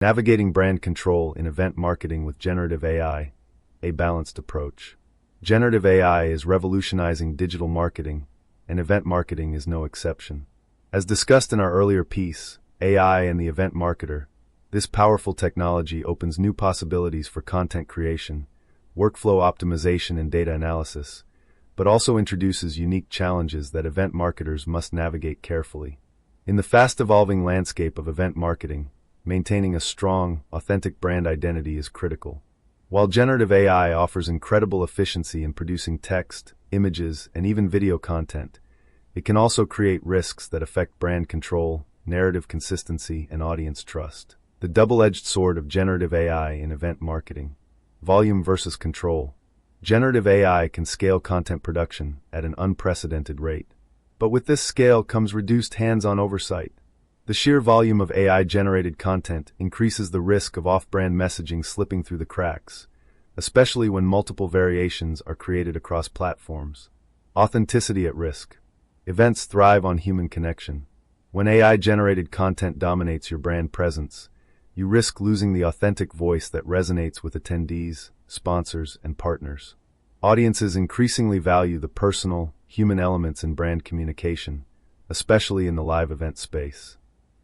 Navigating brand control in event marketing with generative AI, a balanced approach. Generative AI is revolutionizing digital marketing, and event marketing is no exception. As discussed in our earlier piece, AI and the Event Marketer, this powerful technology opens new possibilities for content creation, workflow optimization, and data analysis, but also introduces unique challenges that event marketers must navigate carefully. In the fast-evolving landscape of event marketing, maintaining a strong, authentic brand identity is critical. While generative AI offers incredible efficiency in producing text, images, and even video content, it can also create risks that affect brand control, narrative consistency, and audience trust. The double-edged sword of generative AI in event marketing. Volume versus control. Generative AI can scale content production at an unprecedented rate. But with this scale comes reduced hands-on oversight. The sheer volume of AI-generated content increases the risk of off-brand messaging slipping through the cracks, especially when multiple variations are created across platforms. Authenticity at risk. Events thrive on human connection. When AI-generated content dominates your brand presence, you risk losing the authentic voice that resonates with attendees, sponsors, and partners. Audiences increasingly value the personal, human elements in brand communication, especially in the live event space.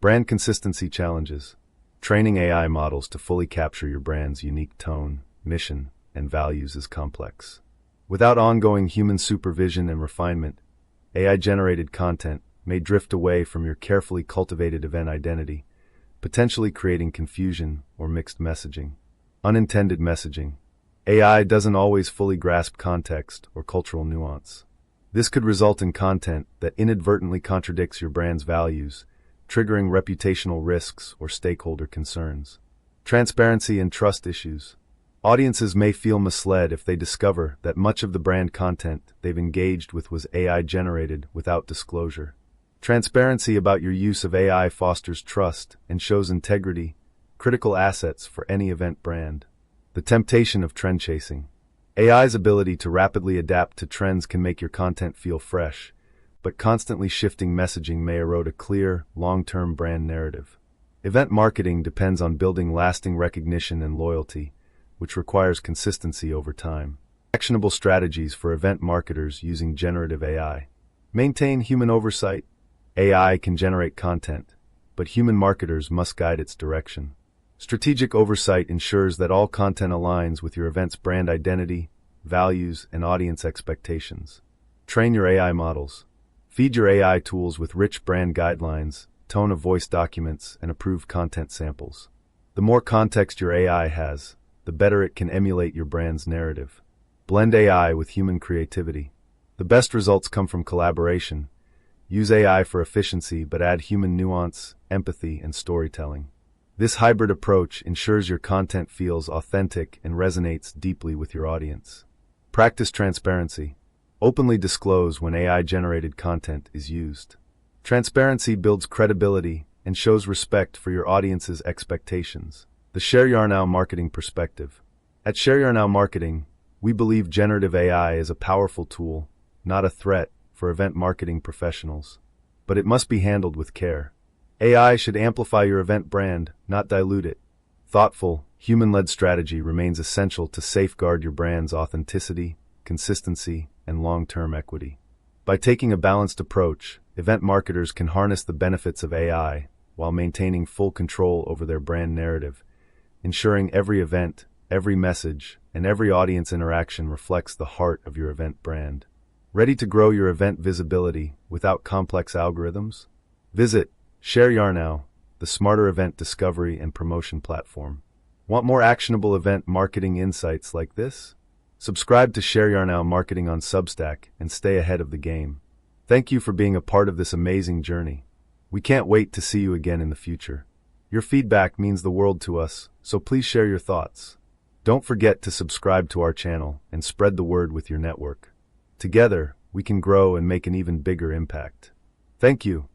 Brand consistency challenges. Training AI models to fully capture your brand's unique tone, mission, and values is complex. Without ongoing human supervision and refinement, AI-generated content may drift away from your carefully cultivated event identity, potentially creating confusion or mixed messaging. Unintended messaging. AI doesn't always fully grasp context or cultural nuance. This could result in content that inadvertently contradicts your brand's values, triggering reputational risks or stakeholder concerns. Transparency and trust issues. Audiences may feel misled if they discover that much of the brand content they've engaged with was AI-generated without disclosure. Transparency about your use of AI fosters trust and shows integrity, critical assets for any event brand. The temptation of trend chasing. AI's ability to rapidly adapt to trends can make your content feel fresh, but constantly shifting messaging may erode a clear, long-term brand narrative. Event marketing depends on building lasting recognition and loyalty, which requires consistency over time. Actionable strategies for event marketers using generative AI. Maintain human oversight. AI can generate content, but human marketers must guide its direction. Strategic oversight ensures that all content aligns with your event's brand identity, values, and audience expectations. Train your AI models. Feed your AI tools with rich brand guidelines, tone of voice documents, and approved content samples. The more context your AI has, the better it can emulate your brand's narrative. Blend AI with human creativity. The best results come from collaboration. Use AI for efficiency, but add human nuance, empathy, and storytelling. This hybrid approach ensures your content feels authentic and resonates deeply with your audience. Practice transparency. Openly disclose when AI-generated content is used. Transparency builds credibility and shows respect for your audience's expectations. The ShareYaarNow marketing perspective. At ShareYaarNow Marketing, we believe generative AI is a powerful tool, not a threat, for event marketing professionals. But it must be handled with care. AI should amplify your event brand, not dilute it. Thoughtful, human-led strategy remains essential to safeguard your brand's authenticity, consistency, and long-term equity. By taking a balanced approach, event marketers can harness the benefits of AI while maintaining full control over their brand narrative, ensuring every event, every message, and every audience interaction reflects the heart of your event brand. Ready to grow your event visibility without complex algorithms? Visit ShareYaarNow, the smarter event discovery and promotion platform. Want more actionable event marketing insights like this? Subscribe to ShareYaarNow Marketing on Substack and stay ahead of the game. Thank you for being a part of this amazing journey. We can't wait to see you again in the future. Your feedback means the world to us, so please share your thoughts. Don't forget to subscribe to our channel and spread the word with your network. Together, we can grow and make an even bigger impact. Thank you.